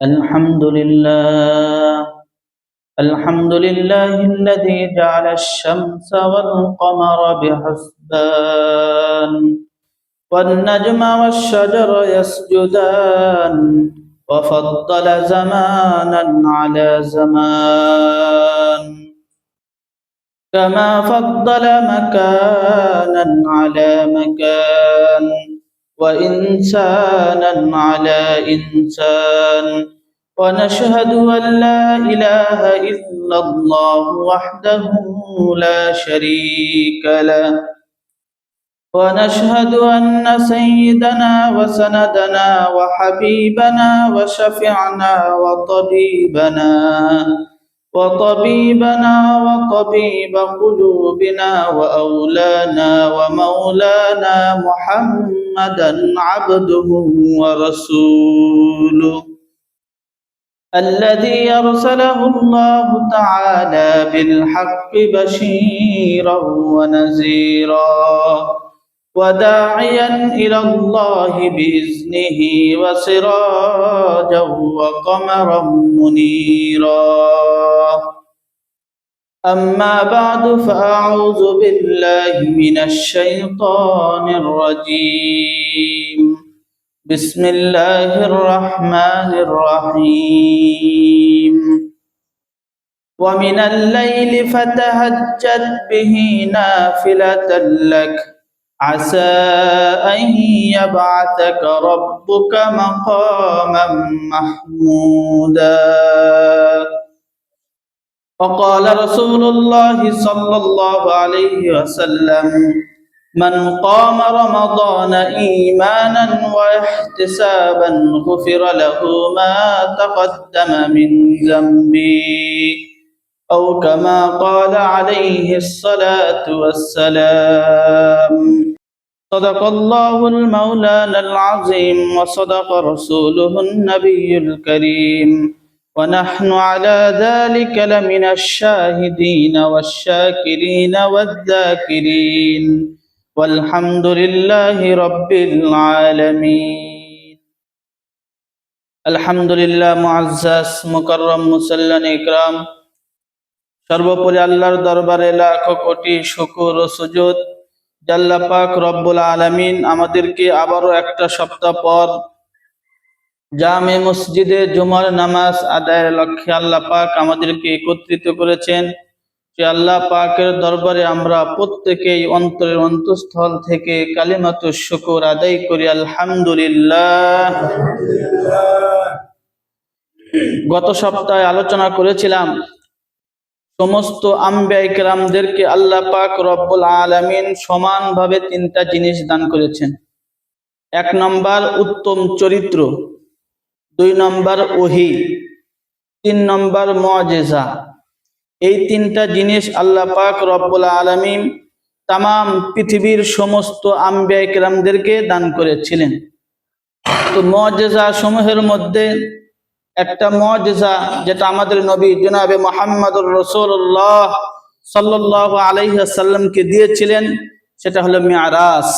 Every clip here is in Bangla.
الحمد لله الحمد لله الذي جعل الشمس والقمر بحسبان والنجم والشجر يسجدان وفضل زمانا على زمان كما فضل مكانا على مكان وإنسانا على إنسان ونشهد أن لا إله إلا الله وحده لا شريك له ونشهد أن سيدنا وسندنا وحبيبنا وشفيعنا وطبيب قلوبنا وأولانا ومولانا محمدا عبده ورسوله الذي أرسله الله تعالى بالحق بشيرا ونذيرا وداعيا إلى الله بإذنه وسراجا وقمرا منيرا أما بعد فأعوذ بالله من الشيطان الرجيم بسم الله الرحمن الرحيم ومن الليل فتهجد به نافلة لك عسى أن يبعثك ربك مقاما محمودا وقال رسول الله صلى الله عليه وسلم من قام رمضان إيمانا واحتسابا غفر له ما تقدم من ذنبه أو كما قال عليه الصلاة والسلام صدق الله المولانا العظيم وصدق رسوله النبي الكريم ونحن على ذلك لمن الشاهدين والشاكرين والذاكرين والحمد لله رب العالمين الحمد لله معزز مكرم মুসল্লিন ইকরাম সর্বোপরি আল্লাহর দরবারে লাখ কোটি শুকর ও সুজুদ যে আল্লাহ পাক রব্বুল আলামিন আমাদেরকে আবারো একটা সপ্তাহ পর জামে মসজিদে জুমার নামাজ আদায়ের লক্ষ্যে আল্লাহ পাক আমাদেরকে একত্রিত করেছেন। যে আল্লাহ পাকের দরবারে আমরা প্রত্যেকেই অন্তরের অন্তঃস্থল থেকে কালিমাতুশ শুকর আদায় করি আলহামদুলিল্লাহ। গত সপ্তাহে আলোচনা করেছিলাম সমস্ত আম্বিয়া ইকরামদেরকে আল্লাহ পাক রব্বুল আলামিন সমানভাবে তিনটা জিনিস দান করেছেন। এক নম্বর উত্তম চরিত্র, দুই নম্বর ওহী, তিন নম্বর মুআজিজা। এই তিনটা জিনিস আল্লাহ পাক রব্বুল আলামিন তামাম পৃথিবীর সমস্ত আম্বিয়া ইকরামদেরকে দান করেছিলেন। তো মুআজিজা সমূহের মধ্যে একটা মুআজিজা যেটা আমাদের নবী জনাবে মুহাম্মদুর রাসূলুল্লাহ সাল্লাল্লাহু আলাইহি ওয়াসাল্লামকে দিয়েছিলেন, সেটা হলো মিরাজ।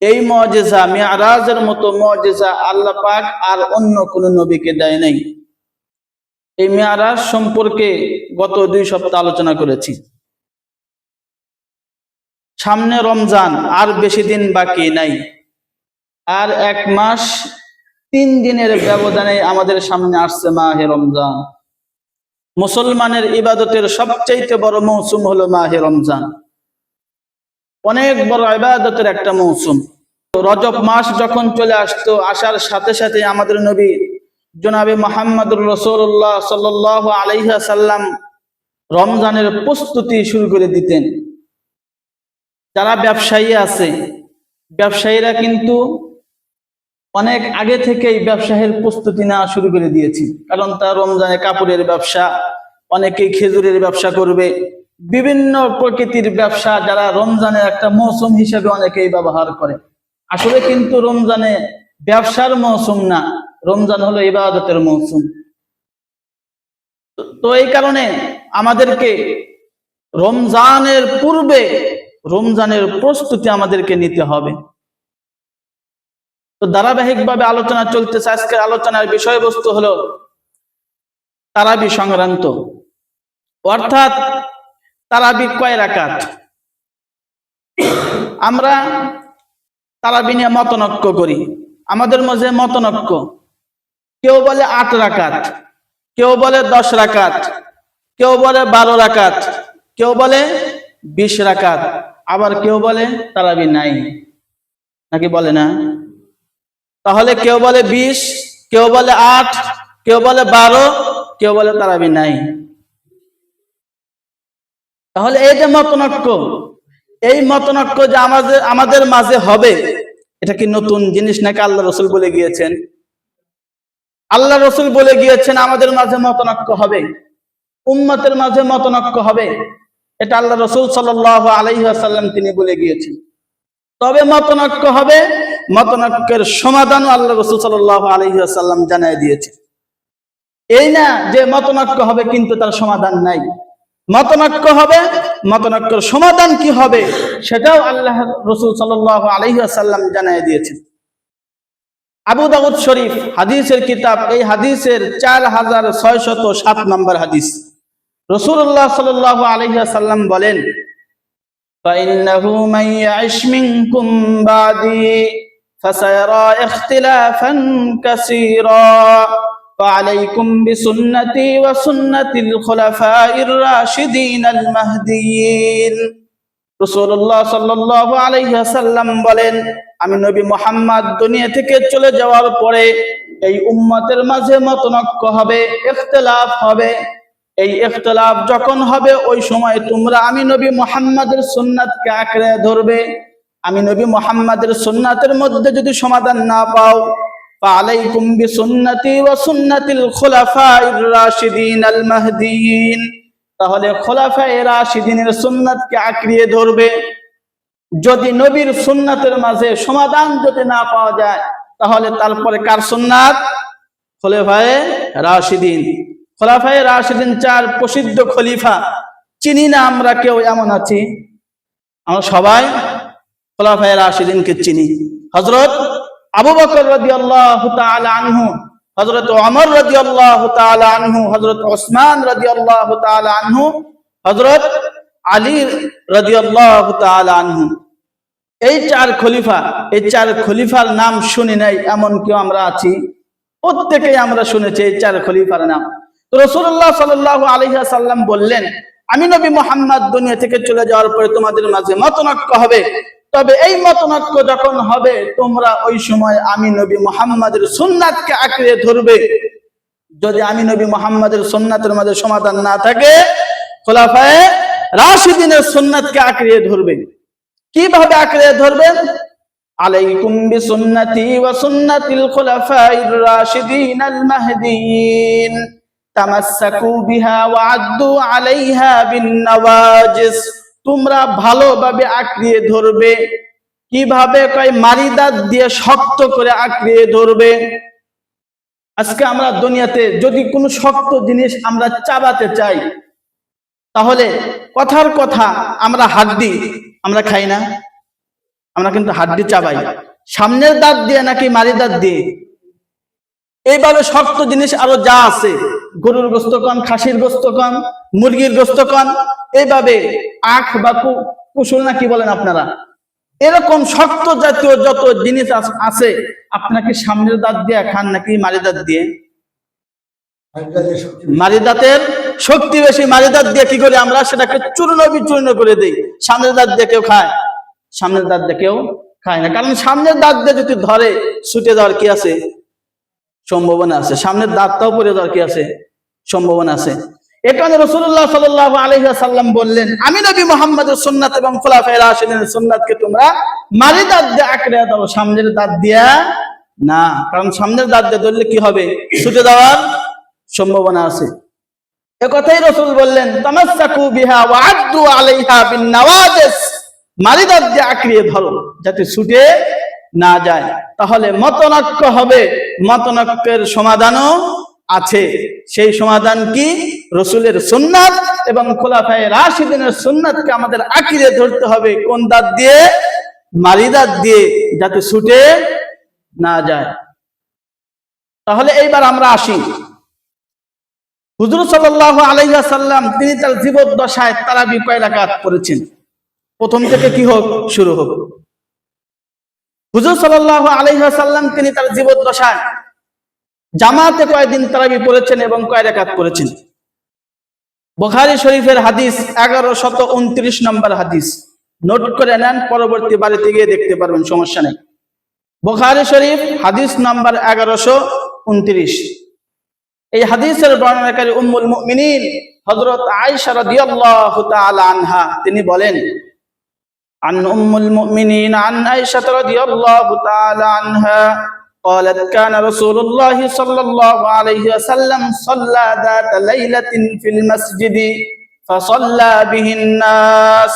এই মুআজিজা, মিরাজের মতো মুআজিজা আল্লাহ পাক আর অন্য কোন নবীকে দেয় নাই। এই মিরাজ সম্পর্কে গত 2 সপ্তাহ আলোচনা করেছি। সামনে রমজান, আর বেশি দিন বাকি নাই, আর 1 মাস 3 দিনের ব্যবধানে আমাদের সামনে আসছে মাহে রমজান। মুসলমানের ইবাদতের সবচেয়ে বড় মৌসুম হলো মাহে রমজান, অনেক বড় ইবাদতের একটা মৌসুম। রজব মাস যখন চলে আসতো, আসার সাথে সাথে আমাদের নবী জনাবে মুহাম্মদুর রাসূলুল্লাহ সাল্লাল্লাহু আলাইহি ওয়াসাল্লাম রমজানের প্রস্তুতি শুরু করে দিতেন। যারা ব্যবসায়ী আছে, ব্যবসায়ীরা কিন্তু অনেক আগে থেকেই ব্যবসায়ের প্রস্তুতি নেওয়া শুরু করে দিয়েছি, কারণ তার রমজানে কাপড়ের ব্যবসা, অনেকেই খেজুরের ব্যবসা করবে, বিভিন্ন প্রকৃতির ব্যবসা যারা রমজানের একটা মৌসুম হিসেবে অনেকেই ব্যবহার করে। আসলে কিন্তু রমজানে ব্যবসার মৌসুম না, রমজান হলো ইবাদতের মৌসুম। তো এই কারণে আমাদেরকে রমজানের পূর্বে রমজানের প্রস্তুতি আমাদেরকে নিতে হবে। তো ধারাবাহিকভাবে আলোচনা চলতেছে। আজকের আলোচনার বিষয়বস্তু হলো তারাবি সংক্রান্ত, অর্থাৎ তারাবি কয় রাকাত। আমরা তারাবি নিয়ে মতনৈক্য করি, আমাদের মাঝে মতনৈক্য। কেউ বলে 8 রাকাত, কেউ বলে 10 রাকাত, কেউ বলে 12 রাকাত, কেউ বলে 20 রাকাত, আবার কেউ বলে তারাবি নাই, নাকি বলে না? তাহলে কেউ বলে 20, কেউ বলে 8, কেউ বলে 12, কেউ বলে তারাবি নাই। তাহলে এই যে মতনৈক্য, এই মতনৈক্য যে আমাদের মাঝে হবে, এটা কি নতুন জিনিস নাকি আল্লাহ রসুল বলে গিয়েছেন? আল্লাহ রসুল বলে গিয়েছেন আমাদের মাঝে মতনৈক্য হবে, উম্মতের মাঝে মতনৈক্য হবে, এটা আল্লাহ রসুল সাল্লাল্লাহু আলাইহি ওয়াসাল্লাম তিনি বলে গিয়েছেন। তবে মতনৈক্য হবে, মতনৈক্যের সমাধানও আল্লাহ রসুল সাল্লাল্লাহু আলাইহি ওয়াসাল্লাম জানিয়ে দিয়েছেন। এই না যে মতনৈক্য হবে কিন্তু তার সমাধান নাই। মতনৈক্য হবে, মতনৈক্যের সমাধান কি হবে সেটাও আল্লাহ রসুল সাল্লাল্লাহু আলাইহি ওয়াসাল্লাম জানিয়ে দিয়েছেন। আবু দাউদ শরীফ হাদিসের কিতাব, এই হাদিসের 4607 নম্বর হাদিস। রাসূলুল্লাহ সাল্লাল্লাহু আলাইহি ওয়াসাল্লাম বলেন, فإنه من يعش منكم بعدي فسيرى اختلافا كثيرا فعليكم بسنتي وسنة الخلفاء الراشدين المهديين। রাসূলুল্লাহ সাল্লাল্লাহু আলাইহি ওয়াসাল্লাম বলেন, আমি নবী মুহাম্মদ দুনিয়া থেকে চলে যাওয়ার পরে এই উম্মতের মাঝে মতনৈক্য হবে, ইখতিলাফ হবে। এই ইখতিলাফ যখন হবে ওই সময় তোমরা আমি নবী মুহাম্মদের সুন্নাতকে আঁকড়ে ধরবে। আমি নবী মুহাম্মদের সুন্নাতের মধ্যে যদি সমাধান না পাও, ফালাইকুম বিসুন্নতি ওয়া সুন্নাতিল খুলাফাইর রাশিদিন আল মাহদিয়িন, তাহলে খোলাফায়ে রাশিদিনের সুন্নাতকে আঁকড়িয়ে ধরবে। যদি নবীর সুন্নাতের মাঝে সমাধান যদি না পাওয়া যায়, তাহলে তারপরে কার সুন্নাত? খোলাফায়ে রাশিদিন। খোলাফায়ে রাশিদিন 4 প্রসিদ্ধ খলিফা, চিনি না আমরা কেউ এমন আছি? আমরা সবাই খোলাফায়ে রাশিদিনকে চিনি। হযরত আবু বকর রাদিয়াল্লাহু তাআলা আনহু, হযরত ওমর রাদিয়াল্লাহু তাআলা আনহু, হযরত ওসমান রাদিয়াল্লাহু তাআলা আনহু, হযরত আলী রাদিয়াল্লাহু তাআলা আনহু। এই 4 খলিফা, এই 4 খলিফার নাম শুনি নাই এমন কেউ আমরা আছি? প্রত্যেকেই আমরা শুনেছি এই 4 খলিফার নাম। তো রাসূলুল্লাহ সাল্লাল্লাহু আলাইহি ওয়াসাল্লাম বললেন, আমি নবী মুহাম্মদ দুনিয়া থেকে চলে যাওয়ার পরে তোমাদের মাঝে মতনৈক্য হবে। তবে এই মতনৈক্য যখন হবে তোমরা ওই সময় আমি নবী মুহাম্মদের সুন্নাতকে আঁকড়ে ধরবে। যদি আমি নবী মুহাম্মদের সুন্নাতের মাঝে সমাধান না থাকে, খোলাফায়ে রাশিদিনের সুন্নাতকে আঁকড়ে ধরবে। কিভাবে আঁকড়ে ধরবেন? আলাইকুম বিসুন্নতি ওয়া সুন্নাতিল খুলাফাইর রাশিদিন আল মাহদিয়িন তামাসসাকু বিহা ওয়া আদ্দু আলাইহা বিন নওয়াজিস। তোমরা ভালোভাবে আঁকড়িয়ে ধরবে। কিভাবে? কয় মারিদাত দিয়ে শক্ত করে আঁকড়িয়ে ধরবে। আজকে আমরা দুনিয়াতে যদি কোনো শক্ত জিনিস আমরা চাবাতে চাই, তাহলে কথার কথা আমরা হাড্ডি আমরা খাই না, আমরা কিন্তু হাড্ডি চাবাই। সামনের দাঁত দিয়ে নাকি মারি দাঁত দিয়ে? এইভাবে শক্ত জিনিস আরো যা আছে, গরুর গোস্ত কন, খাসির গোস্ত কন, মুরগির গোস্ত কন, এইভাবে আখ বা কুসুল না কি বলেন আপনারা, এরকম শক্ত জাতীয় যত জিনিস আছে, আপনাকে সামনের দাঁত দিয়ে খান নাকি মারি দাঁত দিয়ে? মারি দাঁতের শক্তি বেশি। মারি দাঁত দিয়ে কি করি আমরা? সেটাকে চূর্ণ বিচূর্ণ করে দিই। সামনের দাঁত দিয়ে কেউ খায়? সামনের দাঁত দিয়ে কেউ খায় না, কারণ সামনের দাঁত দিয়ে যদি ধরে ছুটে যাওয়ার কি আছে? সম্ভাবনা আছে। সামনের দাঁতটাও পড়ে যাওয়ার কি আছে? সম্ভাবনা আছে। এখানে রাসূলুল্লাহ সাল্লাল্লাহু আলাইহি ওয়াসাল্লাম বললেন, আমি নবী মুহাম্মদের সুন্নাত এবং খুলাফায়ে রাশিদিনের সুন্নাতকে তোমরা মারি দাঁত দিয়ে আঁকড়ে ধরো, সামনের দাঁত দিয়া না। কারণ সামনের দাঁত দিয়ে ধরলে কি হবে? ছুটে যাওয়ার সম্ভাবনা আছে। একথাই রাসূল বললেন, তামাসসাকু বিহা ওয়া আদ্দু আলাইহা বিন নওয়াজিস, মারি দাঁত দিয়ে আঁকড়িয়ে ধরো যাতে ছুটে না যায়। তাহলে মতনৈক্য হবে, মতনৈক্যের সমাধানও আছে। সেই সমাধান কি? রাসূলের সুন্নাত এবং খোলাফায়ে রাশিদিনের সুন্নাতকে আমাদের আঁকড়ে ধরতে হবে। কোন দাঁত দিয়ে? মারি দাঁত দিয়ে, যাতে ছুটে না যায়। তাহলে এইবার আমরা আসি, হুজুর সাল্লাল্লাহু আলাইহি ওয়াসাল্লাম তিনি তার জীবদ্দশায় তারাবি কয় রাকাত পড়েছেন? প্রথম থেকে কি হোক, শুরু হোক। হুজুর সাল্লাল্লাহু আলাইহি ওয়াসাল্লাম তিনি তার জীবদ্দশায় জামাতে কয়দিন তারাবি পড়েছেন এবং কয় রাকাত পড়েছেন? বুখারী শরীফের হাদিস 1129 নম্বর হাদিস, নোট করে নেন, পরবর্তী বাড়িতে গিয়ে দেখতে পারবেন, সমস্যা নেই। বুখারী শরীফ হাদিস নাম্বার 1129। এই হাদিসের বর্ণনাকারী উম্মুল মুমিনিন হযরত আয়েশা রাদিয়াল্লাহু তাআলা আনহা তিনি বলেন, عن أم المؤمنين عن عائشة رضي الله تعالى عنها قالت كان رسول الله صلى الله عليه وسلم صلى ذات ليلة في المسجد فصلى به الناس।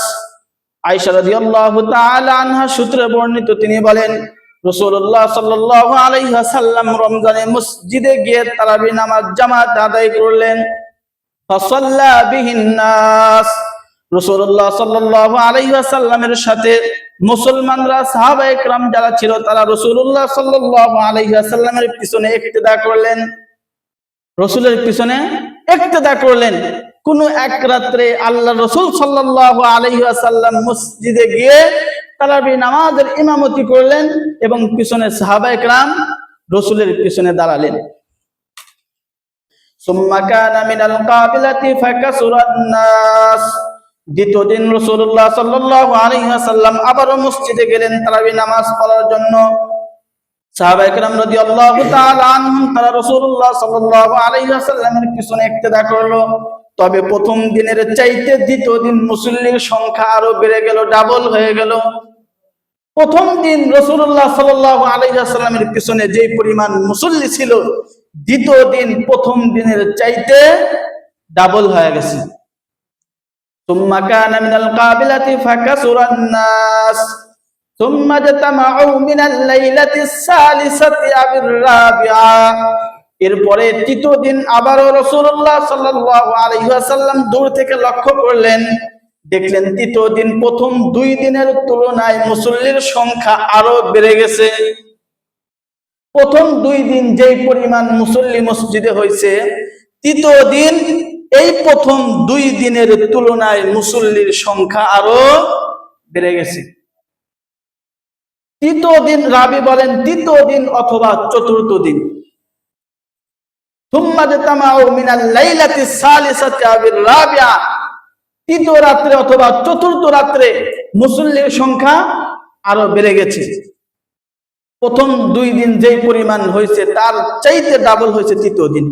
আয়েশা রাদিয়াল্লাহু তাআলা আনহা সূত্রে বর্ণিত, তিনি বলেন রাসূলুল্লাহ সাল্লাল্লাহু আলাইহি ওয়াসাল্লাম রমজানে মসজিদে গিয়ে তারাবি নামাজ জামাত আদায় করলেন। ফাসাল্লা বিহিন নাস, রাসূলুল্লাহ সাল্লাল্লাহু আলাইহি ওয়াসাল্লামের সাথে মুসলমানরা সাহাবায়ে কেরাম যারা ছিল তারা রাসূলুল্লাহ সাল্লাল্লাহু আলাইহি ওয়াসাল্লামের পিছনে ইক্তেদা করলেন, রাসূলের পিছনে ইক্তেদা করলেন। কোন এক রাত্রে আল্লাহ রাসূল সাল্লাল্লাহু আলাইহি ওয়াসাল্লাম মসজিদে গিয়ে তারাবি নামাজের ইমামতি করলেন এবং পিছনে সাহাবায়ে কেরাম রাসূলের পিছনে দাঁড়ালেন। সুম্মা কানা মিনাল কাবিলাতি ফাকাসুরান নাস, দ্বিতীয় দিন রাসূলুল্লাহ সাল্লাল্লাহু আলাইহি ওয়াসাল্লাম আবারো মসজিদে গেলেন তারাবি নামাজ পড়ার জন্য। সাহাবায়ে কেরাম রাদিয়াল্লাহু তাআলা আনহুম তারা রাসূলুল্লাহ সাল্লাল্লাহু আলাইহি ওয়াসাল্লামের পিছনে ইক্তেদা করলো। তবে প্রথম দিনের চাইতে দ্বিতীয় দিন মুসল্লির সংখ্যা আরো বেড়ে গেল, ডাবল হয়ে গেল। প্রথম দিন রাসূলুল্লাহ সাল্লাল্লাহু আলাইহি ওয়াসাল্লামের পিছনে যে পরিমাণ মুসল্লি ছিল, দ্বিতীয় দিন প্রথম দিনের চাইতে ডাবল হয়ে গেছে। সুম্মা কানা মিনাল কাবিলাতি ফাকাসুরান নাস সুম্মা জাতামাউ মিনাল লাইলাতিস সালিসাতি আবির রাবিআ। এরপরে তৃতীয় দিন আবারও রাসূলুল্লাহ সাল্লাল্লাহু আলাইহি ওয়াসাল্লাম দূর থেকে লক্ষ্য করলেন, দেখলেন তৃতীয় দিন প্রথম দুই দিনের তুলনায় মুসল্লির সংখ্যা আরো বেড়ে গেছে। প্রথম দুই দিন যেই পরিমাণ মুসল্লি মসজিদে হয়েছে, তৃতীয় দিন এই প্রথম দুই দিনের তুলনায় মুসল্লির সংখ্যা আরো বেড়ে গেছে। তৃতীয় দিন, রাবি বলেন তৃতীয় দিন অথবা চতুর্থ দিন। সুম্মা জাতামাউ মিনাল লাইলাতিস সালিসাতি আবির রাবিআ, তৃতীয় রাত্রে অথবা চতুর্থ রাত্রে মুসল্লির সংখ্যা আরো বেড়ে গেছে। প্রথম দুই দিন যেই পরিমাণ হয়েছে তার চাইতে ডাবল হয়েছে তৃতীয় দিন।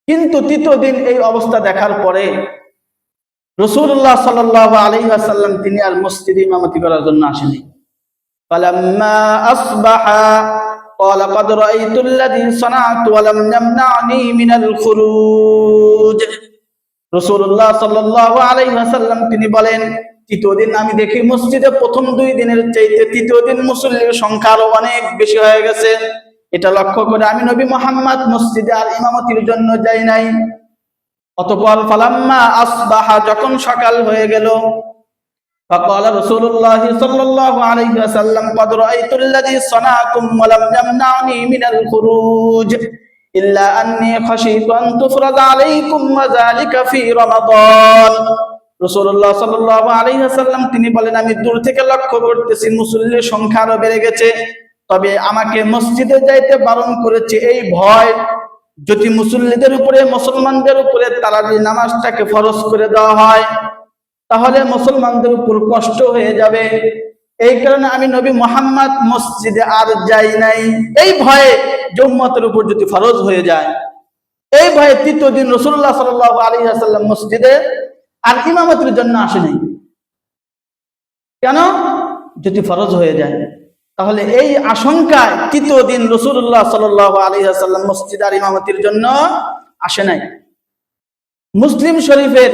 কিন্তু তৃতীয় দিন এই অবস্থা দেখার পরে রাসূলুল্লাহ সাল্লাল্লাহু আলাইহি ওয়াসাল্লাম তিনি আর মসজিদে ইমামতি করার জন্য আসেনি। ফালাম্মা আসবাহা ক্বালা ক্বাদ রাআইতুল্লাযী সানা'তু ওয়া লাম ইয়ামনা'নি মিনাল খুরুজ। রাসূলুল্লাহ সাল্লাল্লাহু আলাইহি ওয়াসাল্লাম তিনি বলেন, তৃতীয় দিন আমি দেখি মসজিদে প্রথম দুই দিনের চাইতে তৃতীয় দিন মুসল্লির সংখ্যা আরো অনেক বেশি হয়ে গেছে। এটা লক্ষ্য করে আমি নবী মুহাম্মদ মসজিদে আর ইমামতির জন্য যাই নাই। অতঃপর ফালাম্মা আসবাহা, যখন সকাল হয়ে গেল, ফাকালা রাসূলুল্লাহ সাল্লাল্লাহু আলাইহি ওয়াসাল্লাম ক্বাদ রাআইতুল্লাযী সানা'তুম ওয়া লাম ইয়ামনা'নি মিনাল খুরুজ ইল্লা আন্নী খাশীতু আন তুফরাদা আলাইকুম ওয়া যালিকা ফি রমাদান। রাসূলুল্লাহ সাল্লাল্লাহু আলাইহি ওয়াসাল্লাম তিনি বলেন, আমি দূর থেকে লক্ষ্য করতেছি মুসল্লির সংখ্যা আরো বেড়ে গেছে, তবে আমাকে মসজিদে যাইতে বারণ করেছে এই ভয়, যদি মুসল্লিদের উপরে মুসলমানদের উপরে তারাবি নামাজটাকে ফরজ করে দেওয়া হয় তাহলে মুসলমানদের উপর কষ্ট হয়ে যাবে। এই কারণে আমি নবী মুহাম্মদ মসজিদে আর যাই নাই, এই ভয়ে যে উম্মতের উপর যদি ফরজ হয়ে যায়, এই ভয়ে তৃতীয় দিন রাসূলুল্লাহ সাল্লাল্লাহু আলাইহি ওয়াসাল্লাম মসজিদে আর ইমামতির জন্য আসে নাই। কেন? যদি ফরজ হয়ে যায়। তাহলে এই আশঙ্কায় তৃতীয় দিন রাসূলুল্লাহ সাল্লাল্লাহু আলাইহি ওয়াসাল্লাম মসজিদে আর ইমামতির জন্য আসে নাই। মুসলিম শরীফের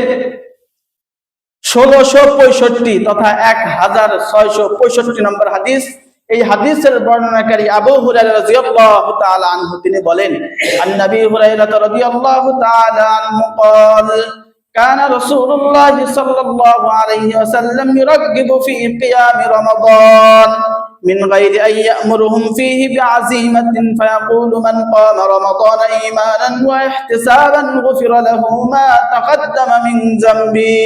1665 তথা 1665 নম্বর হাদিস, এই হাদিসের বর্ণনাকারী আবু হুরায়রা রাদিয়াল্লাহু তাআলা আনহু তিনি বলেন, আন নবী হুরায়রা রাদিয়াল্লাহু তাআলা আনহু قال كان رسول الله صلى الله عليه وسلم يرغب في قيام رمضان من غير أن يأمرهم فيه بعزيمة فيقول من قام رمضان إيمانا واحتسابا غفر له ما تقدم من ذنبه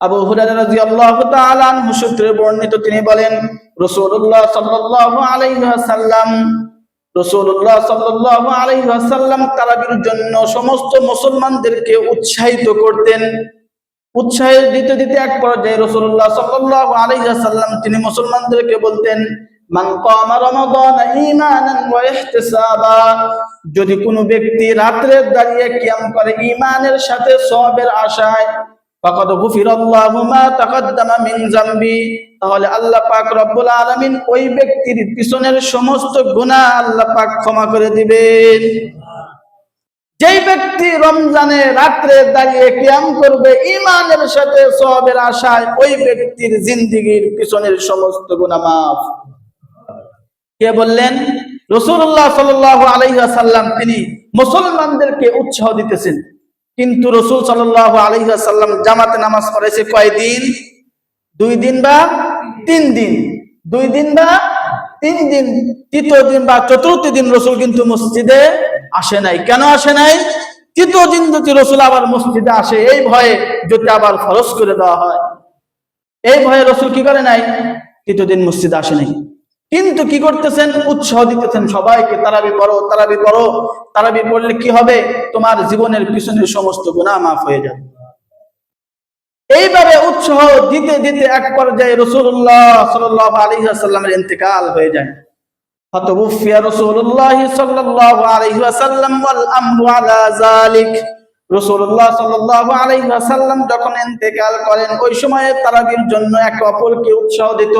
আবু হুরায়রা রাদিয়াল্লাহু তাআলা আনহু সূত্রে বর্ণিত তিনি বলেন রাসূলুল্লাহ সাল্লাল্লাহু আলাইহি ওয়াসাল্লাম তারাবির জন্য সমস্ত মুসলমানদেরকে উৎসাহিত করতেন। উৎসাহ দিতে দিতে এক পর্যায়ে রাসূলুল্লাহ সাল্লাল্লাহু আলাইহি ওয়াসাল্লাম তিনি মুসলমানদেরকে বলতেন মান কামা রমাদান ঈমানান ওয়া ইহতিসাবা, যদি কোনো ব্যক্তি রাতে দাঁড়িয়ে কিয়াম করে ঈমানের সাথে সওয়াবের আশায়, ফাকাদ গুফিরাল্লাহু মা তাকাদ্দামা মিন যামবি, তাহলে আল্লাহ পাক রব্বুল আলামিন ওই ব্যক্তির পিছনের সমস্ত গুনাহ আল্লাহ পাক ক্ষমা করে দিবেন। যেই ব্যক্তি রমজানে রাতে দাঁড়িয়ে কিয়াম করবে ঈমানের সাথে সওয়াবের আশায়, ওই ব্যক্তির জিন্দেগীর পিছনের সমস্ত গুনাহ মাফ। কে বললেন? রাসূলুল্লাহ সাল্লাল্লাহু আলাইহি ওয়াসাল্লাম তিনি মুসলমানদেরকে উৎসাহ দিতেছেন। কিন্তু রাসূল সাল্লাল্লাহু আলাইহি ওয়াসাল্লাম জামাতে নামাজ পড়াইছে কয়দিন? 2 দিন বা 3 দিন। 2 দিন বা 3 দিন। তৃতীয় দিন বা চতুর্থ দিন রাসূল কিন্তু মসজিদে আসে নাই। কেন আসে নাই? তৃতীয় দিন যদি রাসূল আবার মসজিদে আসে এই ভয়ে যদি আবার ফরজ করে দেওয়া হয়, এই ভয়ে রাসূল কি করে নাই? তৃতীয় দিন মসজিদে আসে নাই। কিন্তু কি করতেছেন? উৎসাহ দিতেছেন সবাইকে, তারাবি পড়ো, তারাবি পড়ো। তারাবি পড়লে কি হবে? তোমার জীবনের পিছনের সমস্ত গুনাহ মাফ হয়ে যাবে। এইভাবে উৎসাহ দিতে দিতে এক পর্যায়ে রাসূলুল্লাহ সাল্লাল্লাহু আলাইহি ওয়াসাল্লামের ইন্তেকাল হয়ে যায়। ফাতাওফিয়া রাসূলুল্লাহ সাল্লাল্লাহু আলাইহি ওয়াসাল্লাম ওয়াল আমরু আলা যালিক, রাসূলুল্লাহ সাল্লাল্লাহু আলাইহি ওয়াসাল্লাম যখন ইন্তেকাল করেন ওই সময়ে তারাবির জন্য একে অপরকে উৎসাহ দিত।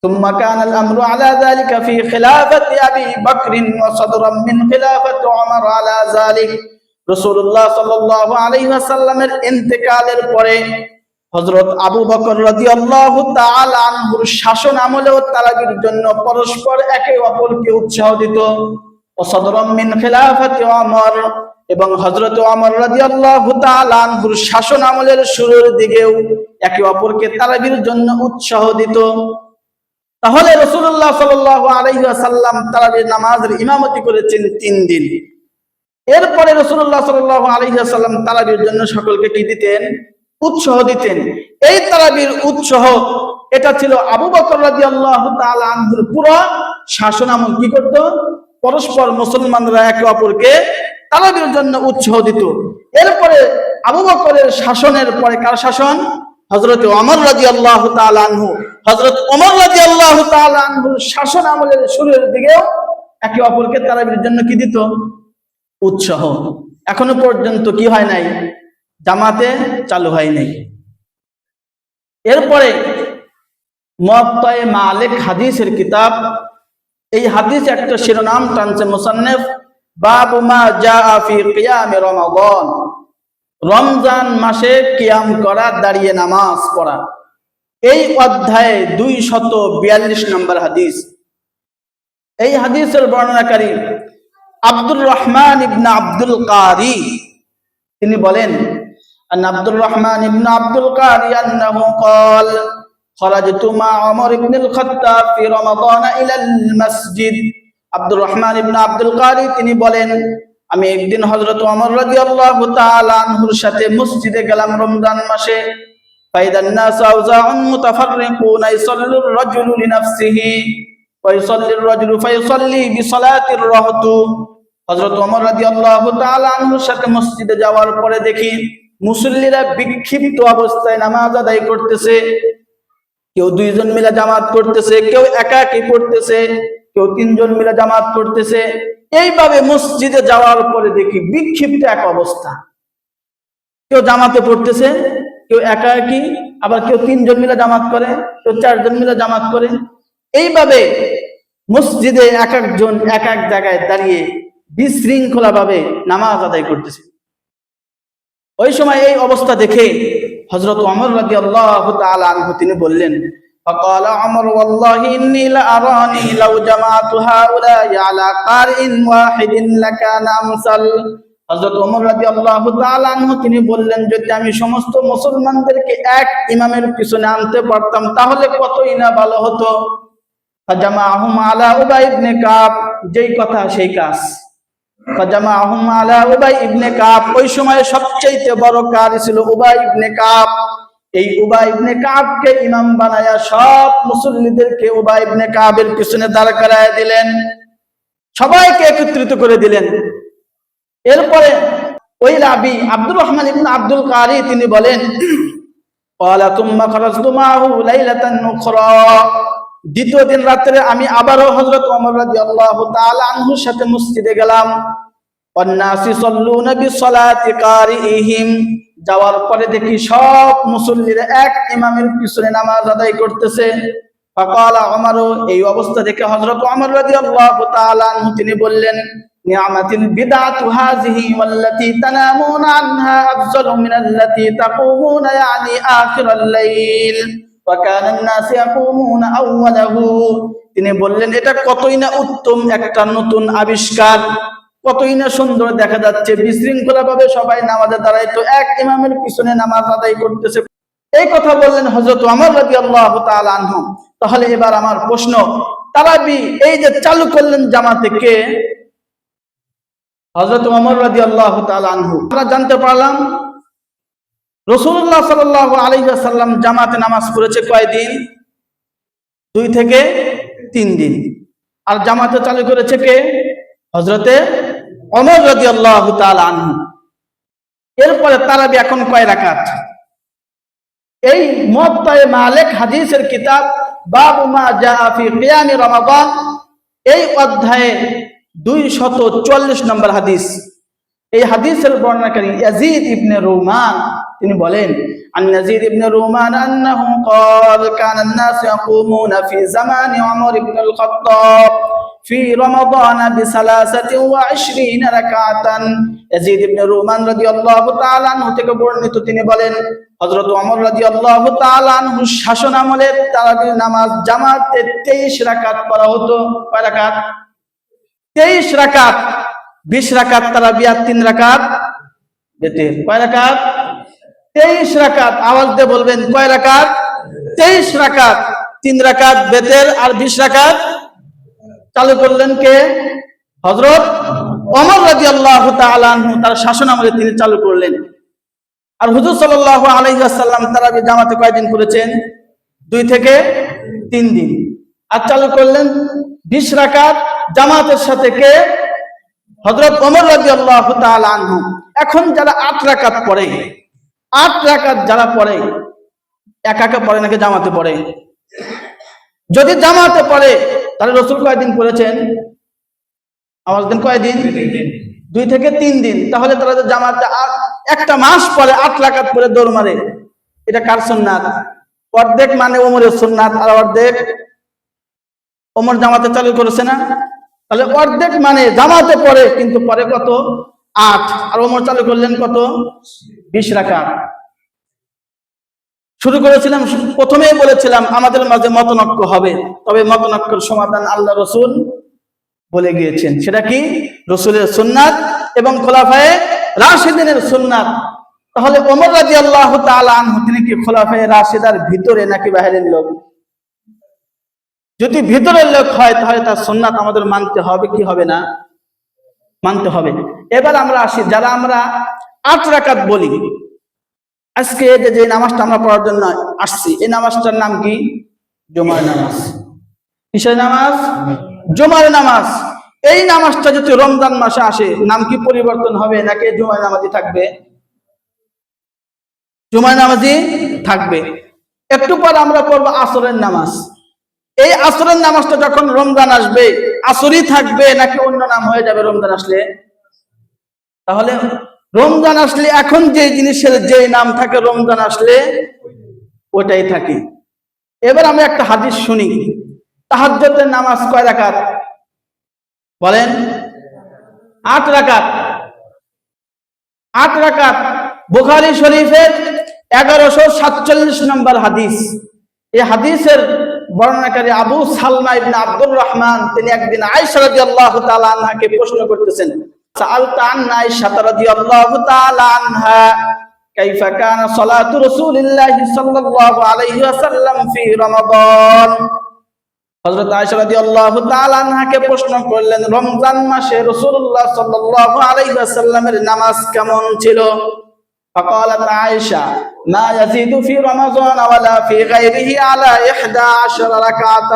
ثم كان الأمر على ذلك في خلافة أبي بكر وصدرا من خلافة عمر على ذلك, রাসূলুল্লাহ সাল্লাল্লাহু আলাইহি ওয়াসাল্লামের ইন্তেকালের পরে হযরত আবু বকর রাদিয়াল্লাহু তাআলা আনহুর শাসন আমলেও তারাবির জন্য পরস্পর একে অপরকে উৎসাহ দিত। ওয়াসদরাম মিন খিলাফাতি ওমর, এবং হযরত ওমর রাদিয়াল্লাহু তাআলা আনহুর শাসন আমলের শুরুর দিকেও একে অপরকে তারাবির জন্য উৎসাহ দিত। তাহলে রাসূলুল্লাহ সাল্লাল্লাহু আলাইহি ওয়াসাল্লাম তারাবির নামাজের ইমামতি করেছেন 3 দিন। এরপরে রাসূলুল্লাহ সাল্লাল্লাহু আলাইহি ওয়াসাল্লাম তারাবির জন্য সকলকে কি দিতেন? উৎসাহ দিতেন। এই তারাবির উৎসাহ এটা ছিল আবু বকর রাদিয়াল্লাহু তাআলা আনহুর পুরো শাসন আমল। কি করত? পরস্পর মুসলমানরা একে অপরকে তারাবির জন্য উৎসাহ দিত। এরপরে আবু বকরের শাসনের পরে কার শাসন? হযরত ওমর রাদিয়াল্লাহু তাআলা আনহু। হযরত ওমর রাদিয়াল্লাহু তাআলা আনহুর শাসন আমলের শুরুর দিকেও একে অপরকে তারাবির জন্য কি দিত? উৎসাহ। এখনো পর্যন্ত কি হয় নাই? জামাতে চালু হয় নাই। এরপরে মুয়াত্তায়ে মালিক হাদিসের কিতাব, এই হাদিস একটা শিরোনাম টানছে মুসান্নিফ, বাবু মা জাআ ফি কিয়ামি রমাদান, রমজান মাসে কিয়াম করা, দাঁড়িয়ে নামাজ পড়া। এই অধ্যায়ে 242 নম্বর হাদিস। এই হাদিসের বর্ণনাকারী আব্দুর রহমান ইবনে আব্দুল কারি, তিনি বলেন আন আব্দুর রহমান ইবনে আব্দুল কারি আন্নাহু قال خرجت مع عمر بن الخطاب في رمضان الى المسجد। আব্দুর রহমান ইবনে আব্দুল কারি তিনি বলেন আমি একদিন হযরত ওমর রাদিয়াল্লাহু তাআলা আনহুর সাথে মসজিদে গেলাম রমজান মাসে। ফাইদান নাস আওজাউন মুতাফাররিকুনা ইসাল্লু আর-রাজুলু লিনাফসিহি ওয়া ইসাল্লি আর-রাজুলু ফায়ুসাল্লি বিসালাতির রাহতু। হযরত ওমর রাদিয়াল্লাহু তাআলা আনহুর সাথে মসজিদে যাওয়ার পরে দেখি মুসল্লিরা বিক্ষিপ্ত অবস্থায় নামাজ আদায় করতেছে। কেউ 2 জন মিলে জামাত করতেছে, কেউ একাকী পড়তেছে, কেউ 3 জন মিলে জামাত করতেছে। এইভাবে মসজিদে যাওয়ার পরে দেখি বিক্ষিপ্ত এক অবস্থা। কেউ জামাতে পড়তেছে, কেউ একাকী, আবার কেউ 3 জন মিলে জামাত করে, কেউ 4 জন মিলে জামাত করে। এইভাবে মসজিদে এক একজন এক এক জায়গায় দাঁড়িয়ে বিশৃঙ্খলা ভাবে নামাজ আদায় করতেছে। ওই সময় এই অবস্থা দেখে হযরত ওমর রাদিয়াল্লাহু তাআলা আনহু তিনি বললেন, فقال عمر والله إني لأراني لو جمعت هؤلاء على قارئ واحد لكان أمثل হযরত ওমর রাদিয়াল্লাহু তাআলা আনহু তিনি বললেন, যদি আমি সমস্ত মুসলমানদেরকে এক ইমামের পিছনে আনতে পারতাম তাহলে কতই না ভালো হতো। ফাজামাআহুম আলা উবাই ইবনে কাব, যেই কথা সেই কাজ। ফাজামাআহুম আলা উবাই ইবনে কাব, ওই সময়ে সবচেয়ে বড় কারি ছিল উবাই ইবনে কাব। এই উবাই ইবনে কাবকে ইমাম বানায়া সব মুসল্লিদেরকে উবাই ইবনে কাবের পিছনে দাঁড় করায় দিলেন, সবাইকে একত্রিত করে দিলেন। এরপরে ওই রাবি আব্দুর রহমান ইবনে আব্দুল কারি তিনি বলেন, ক্বালা তুম্মা খারাজতু মাহু লাইলাতান উখরা, দ্বিতীয় দিন রাতে আমি আবারও হযরত ওমর রাদিয়াল্লাহু তাআলা আনহুর সাথে মসজিদে গেলাম। ওয়ান্নাসি সাল্লুনা বিসসালাতি কারিহিম, যাওয়ার পরে দেখি সব মুসল্লিরা এক ইমামের পিছনে নামাজ আদায় করতেছে। ফাকালা ওমর, এই অবস্থা দেখে হযরত ওমর রাদিয়াল্লাহু তাআলা আনহু তিনি বললেন, নি'মাতিল বিদআতু হাযিহি ওয়াল্লাতী তানামুনা আনহা আফযালু মিনাল্লাতী তাকুমুনা ইয়ানি আখিরাল লাইল ওয়া কানা আন-নাস ইয়াকুমুনা আউওয়ালাহু। তিনি বললেন, এটা কতই না উত্তম একটা নতুন আবিষ্কার, কতই না সুন্দর দেখা যাচ্ছে, বিশৃঙ্খলা ভাবে সবাই নামাজে দাঁড়াইতো, এক ইমামের পিছনে নামাজ আদায় করতেছে। এই কথা বললেন হযরত ওমর রাদিয়াল্লাহু তাআলা আনহু। তাহলে এবার আমার প্রশ্ন, তারাবি এই যে চালু করলেন জামাতে কে? হযরত ওমর রাদিয়াল্লাহু তাআলা আনহু। আমরা জানতে পারলাম রাসূলুল্লাহ সাল্লাল্লাহু আলাইহি ওয়াসাল্লাম জামাতে নামাজ পড়েছে কয়দিন? 2 থেকে 3 দিন। আর জামাতে চালু করেছে কে? হযরতে ওমর রাদিয়াল্লাহু তাআলা আনহু। এরপরে তারাবি এখন কয় রাকাত? এই মুওয়াত্তা মালিক হাদিসের কিতাব বাবু মা জাআ ফি কিয়াম রমাদান, এই অধ্যায়ে 244 নম্বর হাদিস। এই হাদিসের বর্ণনাকারী ইয়াজিদ ইবনে রুমান তিনি বলেন, আন ইয়াজিদ ইবনে রুমান আন্নাহু ক্বাল কানা আন-নাস ইয়াকুমুনা ফি জামানি ওমর ইবনে আল-খাত্তাব ফি রমাদান বি23 রাকাতান। ইয়াজিদ ইবনে রুমান রাদিয়াল্লাহু তাআলা আনহু থেকে বর্ণিত, তিনি বলেন, হযরত ওমর রাদিয়াল্লাহু তাআলা আনহু শাসন আমলে তারাবির নামাজ জামাতে 23 রাকাত পড়া হতো। কয় রাকাত? 23 রাকাত। 20 রাকাত তারাবি আর 3 রাকাত বেতের। কয় রাকাত? 23 রাকাত। আওয়াজ দিয়ে বলবেন, কয় রাকাত? 23 রাকাত। 3 রাকাত বেতের আর 20 রাকাত চালু করলেন কে? হযরত ওমর রাদিয়াল্লাহু তাআলা আনহু, তার শাসন আমলে তিনি চালু করলেন। আর হুজুর সাল্লাল্লাহু আলাইহি ওয়াসাল্লাম তারাবি জামাতে কয়দিন করেছেন? 2 থেকে 3 দিন। আর চালু করলেন 20 রাকাত জামাতের সাথে কে? হযরত ওমর রাদিয়াল্লাহু তাআলা আনহু। এখন যারা 8 রাকাত পড়ে, 8 রাকাত যারা পড়ে, একা একা পড়ে নাকি জামাতে পড়ে? যদি জামাতে পড়ে তাহলে রাসূল কয়দিন পড়েছেন? আওয়াজ দেন, কয়দিন? 2 থেকে 3 দিন। তাহলে তারা জামাতে একটা মাস পরে 8 রাকাত পড়ে দৌড় মারে, এটা কার সুন্নাত? অর্ধেক মানে ওমরের সুন্নাত, আর অর্ধেক ওমর জামাতে চালু করেছে না? তাহলে অর্ধেক মানে জামাতে পড়ে, কিন্তু পরে কত? 8। আর ওমর চালু করলেন কত? 20 রাকাত। শুরু করেছিলাম, প্রথমেই বলেছিলাম আমাদের মাঝে মতনৈক্য হবে, তবে মতনৈক্যের সমাধান আল্লাহ রাসূল বলে গিয়েছেন। সেটা কি? রাসূলের সুন্নাত এবং খোলাফায়ে রাশিদিনের সুন্নাত। তাহলে ওমর রাদিয়াল্লাহু তাআলা আনহু তিনি কি খোলাফায়ে রাশিদার ভিতরে নাকি বাহিরের লোক? যদি ভিতরের লোক হয় তাহলে তার সুন্নাত আমাদের মানতে হবে কি হবে না? মানতে হবে। এবার আমরা আসি, যারা আমরা 8 রাকাত বলি, আজকে যে নামাজটা আমরা পড়ার জন্য আসছি, এই নামাজটার নাম কি? জুমার নামাজ। কিসের নামাজ? জুমার নামাজ। এই নামাজটা যদি রমজান মাসে আসে, নাম কি পরিবর্তন হবে নাকি জুমার নামাজই থাকবে? জুমার নামাজই থাকবে। একটু পর আমরা পড়বো আসরের নামাজ। এই আসরের নামাজটা যখন রমজান আসবে, আসরই থাকবে নাকি অন্য নাম হয়ে যাবে রমজান আসলে? তাহলে রমজান আসলে এখন যে জিনিসের যে নাম থাকে রমজান আসলে ওটাই থাকে। এবার আমরা একটা হাদিস শুনি, তাহাজ্জুদের নামাজ কয় রাকাত? বলেন। 8 রাকাত। 8 রাকাত। বুখারী শরীফের 1147 নম্বর হাদিস। এই হাদিসের বর্ণনাকারী আবু সালমা ইবনে আব্দুর রহমান তিনি একদিন আয়েশা রাদিয়াল্লাহু তাআলা আনহাকে প্রশ্ন করতেছেন, সাআলতু আন আয়েশা রাদিয়াল্লাহু তাআলা আনহা কাইফা কানা সালাতু রাসূলিল্লাহি সাল্লাল্লাহু আলাইহি ওয়াসাল্লাম ফি রমাদান। হযরত আয়েশা রাদিয়াল্লাহু তাআলা আনহাকে প্রশ্ন করলেন রমজান মাসে রাসূলুল্লাহ সাল্লাল্লাহু আলাইহি ওয়াসাল্লামের নামাজ কেমন ছিল। فقالت عائشة ما يزيد في رمضان ولا في غيره على 11 ركعة।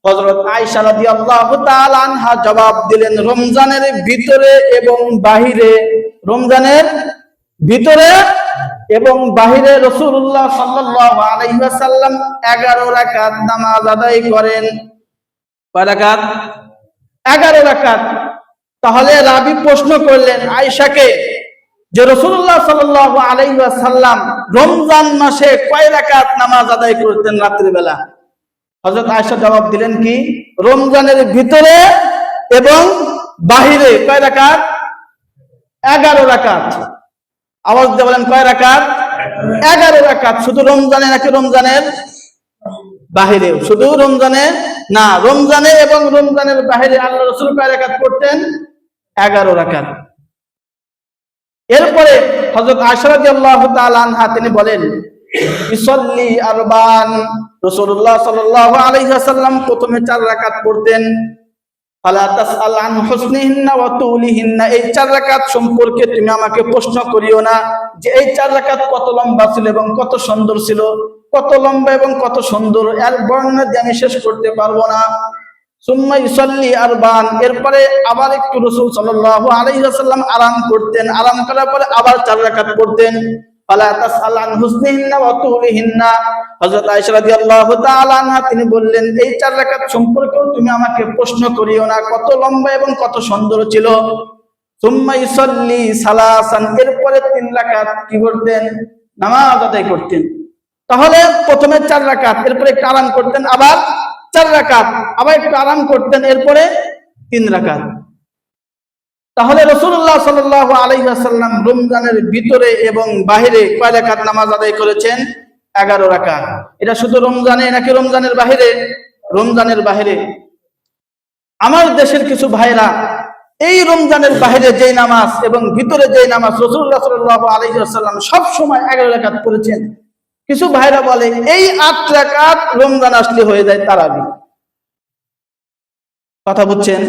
হযরত আয়েশা রাদিয়াল্লাহু তাআলা আনহা জবাব দিলেন রমজানের ভিতরে এবং বাহিরে, রমজানের ভিতরে এবং বাহিরে রাসূলুল্লাহ সাল্লাল্লাহু আলাইহি ওয়াসাল্লাম 11 রাকাত নামাজ আদায় করেন। কয় রাকাত? 11 রাকাত। তাহলে রাবী প্রশ্ন করলেন আয়েশাকে যে রাসূলুল্লাহ সাল্লাল্লাহু আলাইহি ওয়াসাল্লাম রমজান মাসে কয় রাকাত নামাজ আদায় করতেন রাতের বেলা। হযরত আয়েশা জবাব দিলেন কি রমজানের ভিতরে এবং বাহিরে কয় রাকাত? 11 রাকাত। আওয়াজ দিয়ে বলেন কয় রাকাত? 11 রাকাত। শুধু রমজানে নাকি রমজানের বাহিরে? শুধু রমজানে না, রমজানে এবং রমজানের বাহিরে আল্লাহ রাসূল কয় রাকাত পড়তেন? 11 রাকাত। এরপরে হযরত আয়েশা রাদিয়াল্লাহু তাআলা আনহা তিনি বলেন ইসল্লি আরবান, রাসূলুল্লাহ সাল্লাল্লাহু আলাইহি ওয়াসাল্লাম প্রথমে 4 রাকাত পড়তেন। ফালা তাসআল আন হুসনিহিন্না ওয়া তুলিহিন্না, এই 4 রাকাত সম্পর্কে তুমি আমাকে প্রশ্ন করিও না যে এই 4 রাকাত কত লম্বা ছিল এবং কত সুন্দর ছিল, কত লম্বা এবং কত সুন্দর, এর বর্ণনা দিয়ে আমি শেষ করতে পারবো না। সুম্মা ইসল্লি আরবান, এরপরে আবার একটু রাসূল সাল্লাল্লাহু আলাইহি ওয়াসাল্লাম আরাম করতেন, আরাম করার পরে আবার 4 রাকাত পড়তেন। ফালা তাসআল আন হুসনিহিন্না ওয়া তুলিহিন্না, হযরত আয়েশা রাদিয়াল্লাহু তাআলা আনহা তিনি বললেন এই 4 রাকাত সম্পর্কেও তুমি আমাকে প্রশ্ন করিও না কত লম্বা এবং কত সুন্দর ছিল। সুম্মা ইসল্লি সালাসান, এরপরে 3 রাকাত কি করতেন? নামাজ আদায় করতেন। তাহলে প্রথমে 4 রাকাত, এরপরে একটু আরাম করতেন, আবার 4 রাকাত, আবার একটু আরাম করতেন, এরপরে 3 রাকাত। তাহলে রাসূলুল্লাহ সাল্লাল্লাহু আলাইহি ওয়াসাল্লাম রমজানের ভিতরে এবং বাহিরে কয় রাকাত নামাজ আদায় করেছেন? 11 রাকাত। এটা শুধু রমজানে নাকি রমজানের বাহিরে? রমজানের বাহিরে। আমার দেশের কিছু ভাইরা এই রমজানের বাহিরে যেই নামাজ এবং ভিতরে যেই নামাজ রাসূলুল্লাহ সাল্লাল্লাহু আলাইহি ওয়াসাল্লাম সব সময় 11 রাকাত পড়েছেন। কিছু ভাইরা বলে এই 8 রাকাত রমজান আসলে হয়ে যায় তারাবি। কথা বুঝছেন?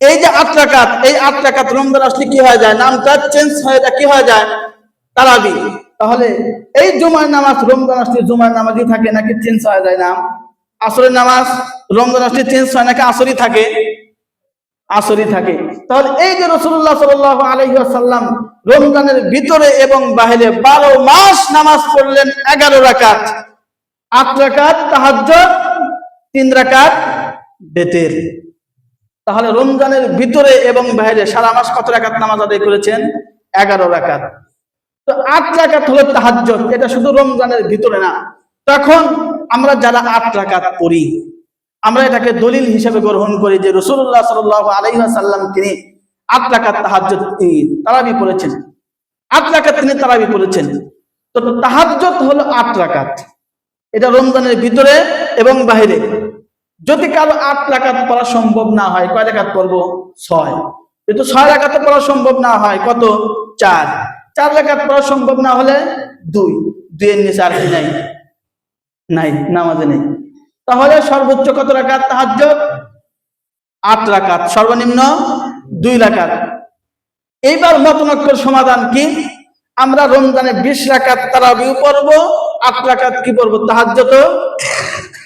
এই যে 8 রাকাত, এই 8 রাকাত রমজান আসলে কি হয়ে যায়? নামটা চেঞ্জ হয়ে যায়, কি হয়ে যায়? তারাবি। তাহলে এই জুমার নামাজ রমজান আসলে জুমার নামাজই থাকে নাকি চেঞ্জ হয়ে যায় নাম? আসরের নামাজ রমজান আসলে চেঞ্জ হয় নাকি আসরই থাকে? আসরই থাকে। তাহলে এই যে রাসূলুল্লাহ সাল্লাল্লাহু আলাইহি ওয়াসাল্লাম রমজানের ভিতরে এবং বাহিরে 12 মাস নামাজ পড়লেন 11 রাকাত, 8 রাকাত তাহাজ্জুদ, 3 রাকাত বেতের। তাহলে রমজানের ভিতরে এবং বাইরে সারা মাস কত রাকাত নামাজ আদায় করেছেন? 11 রাকাত। তো 8 রাকাত হলো তাহাজ্জুদ, এটা শুধু রমজানের ভিতরে না। তখন আমরা যারা 8 রাকাত পড়ি আমরা এটাকে দলিল হিসেবে গ্রহণ করি যে রাসূলুল্লাহ সাল্লাল্লাহু আলাইহি ওয়াসাল্লাম তিনি 8 রাকাত তাহাজ্জুদ তারাবি পড়েছেন, 8 রাকাত তিনি তারাবি পড়েছেন। তো তাহাজ্জুদ হলো 8 রাকাত, এটা রমজানের ভিতরে এবং বাইরে। যদি কারো 8 রাকাত পড়া সম্ভব না হয় কয় রাকাত পড়বো? 6। কিন্তু 6 রাকাত পড়া সম্ভব না হয় কত? 4। 4 রাকাত পড়া সম্ভব না হলে 2। 2 এর নিচে আর কি নাই? নাই, নামাজে নেই। তাহলে সর্বোচ্চ কত রাকাত তাহাজ্জুদ? 8 রাকাত, সর্বনিম্ন 2 রাকাত। এইবার মতনৈক্যের সমাধান কি? আমরা রমজানে 20 রাকাত তারাবিও পড়ব, 8 রাকাত কি পড়ব? তাহাজ্জুদ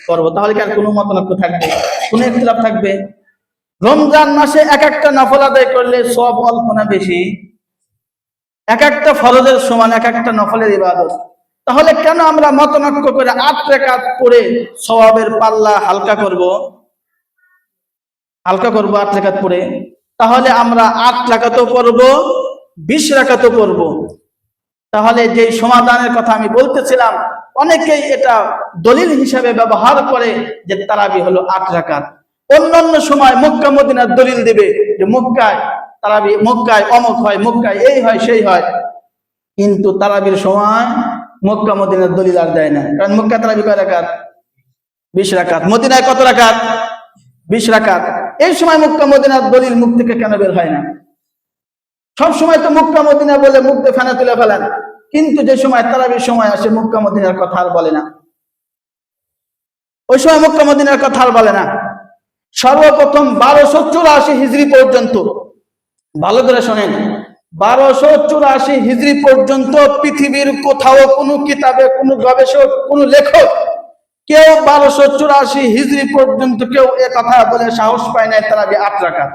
পড়ব। তাহলে কি আর কোনো মতনৈক্য থাকবে? কোনো ইখতিলাফ থাকবে? রমজান মাসে এক একটা নফল আদায় করলে সওয়াব অল্প না বেশি? এক একটা ফরজের সমান এক একটা নফলের ইবাদত। তাহলে কেন আমরা মতনৈক্য করে 8 রাকাত পড়ে সওয়াবের পাল্লা হালকা করব? হালকা করব 8 রাকাত পড়ে। তাহলে আমরা 8 রাকাতও পড়ব, 20 রাকাতও পড়ব। তাহলে যে সমাধানের কথা আমি বলতেছিলাম অনেকেই এটা দলিল হিসাবে ব্যবহার করে যে তারাবি হলো 8 রাকাত। অন্যান্য সময় মক্কা মদিনার দলিল দিবে যে মক্কায় তারাবি, মক্কায় অমুক হয়, মক্কায় এই হয় সেই হয়, কিন্তু তারাবির সময় মক্কা মদিনার দলিল আর দেয় না। কারণ মক্কা তারাবি কয় রাকাত? 20 রাকাত। মদিনায় কত রাকাত? 20 রাকাত। এই সময় মক্কা মদিনার দলিল মুখ থেকে কেন বের হয় না? সব সময় তো মক্কা মদিনা বলে মুখ দিয়ে ফেনা তুলে ফেলেন, কিন্তু যে সময় তারাবির সময় আসে মক্কা মদিনার কথা আর বলে না। ওই সময় মক্কা মদিনার কথা আর বলে না। সর্বপ্রথম 1284 হিজরি পর্যন্ত, ভালো করে শোনেন, 1284 হিজরি পর্যন্ত পৃথিবীর কোথাও কোনো কিতাবে, কোনো গবেষক, কোনো লেখক কেউ 1284 হিজরি পর্যন্ত কেউ এ কথা বলে সাহস পায় নাই তারাবি 8 রাকাত।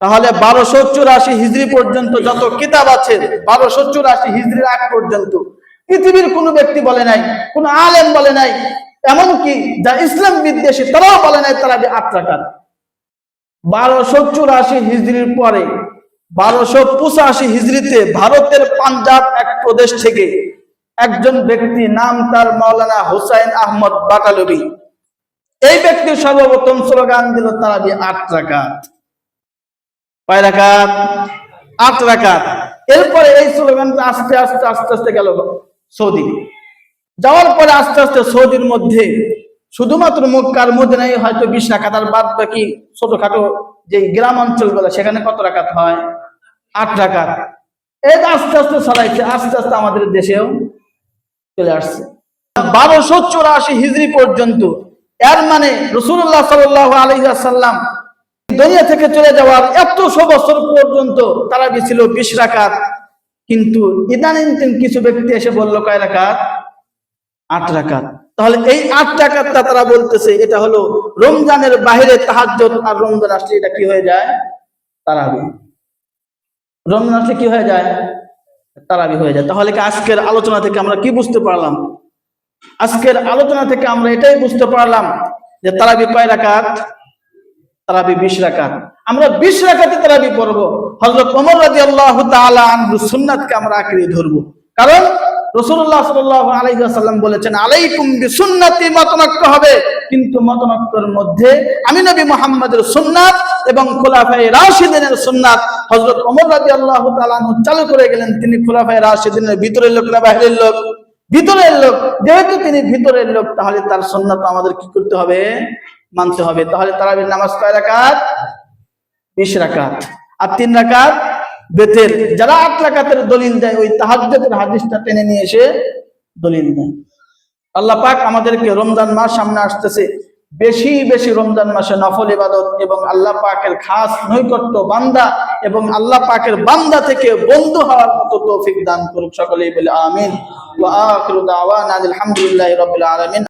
তাহলে 1284 হিজরি পর্যন্ত যত কিতাব আছে, 1284 হিজরির আগ পর্যন্ত পৃথিবীর কোনো ব্যক্তি বলে নাই, কোনো আলেম বলে নাই, এমনকি যা ইসলাম বিদ্বেষী তারাও বলে নাই তারাবি 8 রাকাত। 1284 হিজরির পরে 1285 হিজরিতে ভারতের পাঞ্জাব এক প্রদেশ থেকে একজন ব্যক্তি, নাম তার মাওলানা হুসাইন আহমদ বাটালবি, এই ব্যক্তি সর্বপ্রথম স্লোগান দিল তারাবি 8 রাকাত। কয় রাকাত? 8 রাকাত। এরপরে এই স্লোগানটা আস্তে আস্তে আস্তে আস্তে গেল সৌদি, যাওয়ার পরে আস্তে আস্তে সৌদির মধ্যে শুধুমাত্র মক্কার মদিনায় হয়তো 20 রাকাত, আর বাদ বাকি ছোটখাটো যে গ্রাম অঞ্চলগুলো সেখানে কত রাকাত হয়? 8 রাকাত। এই আস্তে আস্তে ছড়াইছে, আস্তে আস্তে আমাদের দেশেও চলে আসছে 1284 হিজরি পর্যন্ত। এর মানে রাসূলুল্লাহ সাল্লাল্লাহু আলাইহি ওয়াসাল্লাম দুনিয়া থেকে চলে যাওয়ার 100 বছর পর্যন্ত তারাবি ছিল 20 রাকাত। কিন্তু ইদানিং কিছু ব্যক্তি এসে বলল কয় রাকাত? 8 রাকাত। তাহলে এই 8 রাকাতটা তারা বলতেছে এটা হলো রমজানের বাইরে তাহাজ্জুদ, আর রমজান আসলে এটা কি হয়ে যায়? তারাবি। রমজান আসলে কি হয়ে যায়? তারাবি হয়ে যায়। তাহলে কি আজকের আলোচনা থেকে আমরা কি বুঝতে পারলাম? আজকের আলোচনা থেকে আমরা এটাই বুঝতে পারলাম যে তারাবি কয় রাকাত? তারাবি 20 রাকাত। আমরা 20 রাকাতে তারাবি পড়ব। হযরত ওমর রাদিয়াল্লাহু তাআলা আনহু সুন্নাতকে আমরা আঁকড়ে ধরব, কারণ রাসূলুল্লাহ সাল্লাল্লাহু আলাইহি ওয়াসাল্লাম বলেছেন আলাইকুম বিসুন্নতি, মতনক্য হবে, কিন্তু মতনক্যের মধ্যে আমি নবী মুহাম্মদের সুন্নাত এবং খোলাফায়ে রাশিদিনের সুন্নাত হযরত ওমর রাদিয়াল্লাহু তাআলা আনহু চালু করে গেলেন। তিনি খোলাফায়ে রাশিদিনের ভিতরের লোক না বাহিরের লোক? ভিতরের লোক। যেহেতু তিনি ভিতরের লোক, তাহলে তার সুন্নাত আমাদের কি করতে হবে? মানতে হবে। তাহলে তারাবির নামাজ কয় রাকাত? 20 রাকাত। আর 3 রাকাত বেতের। যারা 8 রাকাতের দলিল দেয় ওই তাহাজ্জুদের হাদিসটা টেনে নিয়ে এসে দলিল দেয়। আল্লাহ পাক আমাদেরকে রমজান মাস সামনে আসতেছে, বেশি বেশি রমজান মাসে নফল ইবাদত এবং আল্লাহ পাকের খাস নৈকট্য বান্দা এবং আল্লাহ পাকের বান্দা থেকে বন্ধু হওয়ার মতো তৌফিক দান করুক। সকলেই বলে আমিন। ওয়া আখিরু দাওয়ানা আলহামদুলিল্লাহি রাব্বিল আলামিন।